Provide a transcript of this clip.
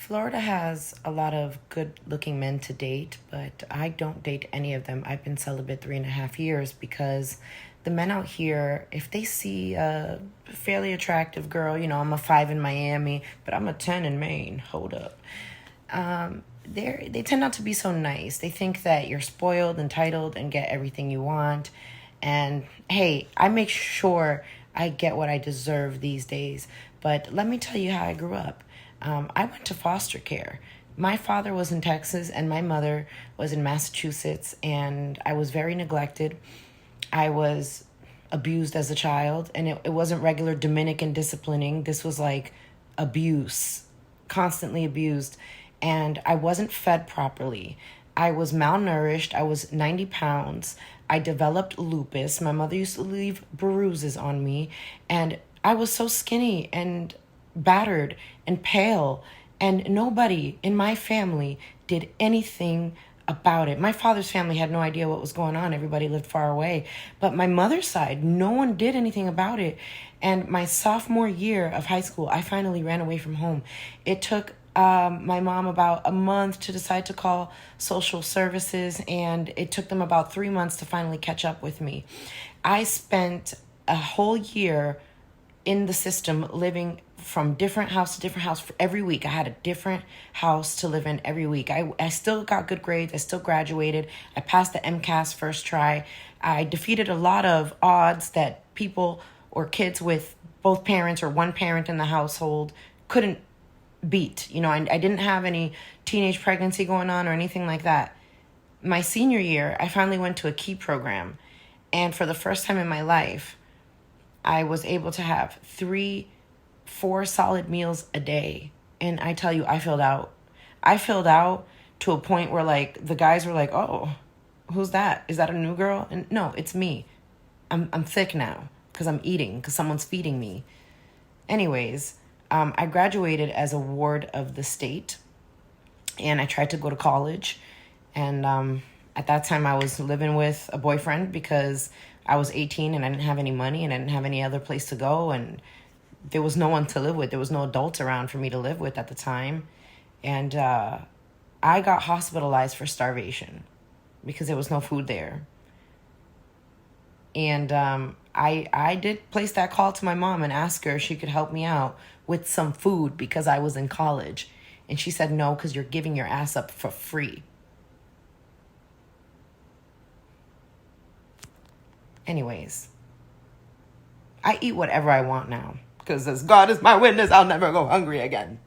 Florida has a lot of good looking men to date, but I don't date any of them. I've been celibate 3.5 years because the men out here, if they see a fairly attractive girl, I'm a 5 in Miami, but I'm a 10 in Maine. Hold up. They tend not to be so nice. They think that you're spoiled, entitled, and get everything you want. And hey, I make sure I get what I deserve these days. But let me tell you how I grew up. I went to foster care. My father was in Texas and my mother was in Massachusetts, and I was very neglected. I was abused as a child, and it wasn't regular Dominican disciplining. This was like abuse, constantly abused, and I wasn't fed properly. I was malnourished. I was 90 pounds. I developed lupus. My mother used to leave bruises on me, and I was so skinny and battered and pale, and nobody in my family did anything about it. My father's family had no idea what was going on. Everybody lived far away. But my mother's side, no one did anything about it. And my sophomore year of high school, I finally ran away from home. It took my mom about a month to decide to call social services, and it took them about 3 months to finally catch up with me. I spent a whole year in the system, living from different house to different house for every week. I had a different house to live in every week. I still got good grades. I still graduated. I passed the MCAS first try. I defeated a lot of odds that people or kids with both parents or one parent in the household couldn't beat. I didn't have any teenage pregnancy going on or anything like that. My senior year, I finally went to a key program. And for the first time in my life, I was able to have 4 solid meals a day. And I tell you, I filled out. I filled out to a point where the guys were like, "Oh, who's that? Is that a new girl?" And no, it's me. I'm thick now because I'm eating, because someone's feeding me. Anyways, I graduated as a ward of the state, and I tried to go to college. And at that time, I was living with a boyfriend because I was 18 and I didn't have any money and I didn't have any other place to go, and there was no one to live with. There was no adults around for me to live with at the time. And I got hospitalized for starvation because there was no food there. And I did place that call to my mom and ask her if she could help me out with some food because I was in college. And she said no, because you're giving your ass up for free. Anyways, I eat whatever I want now, because as God is my witness, I'll never go hungry again.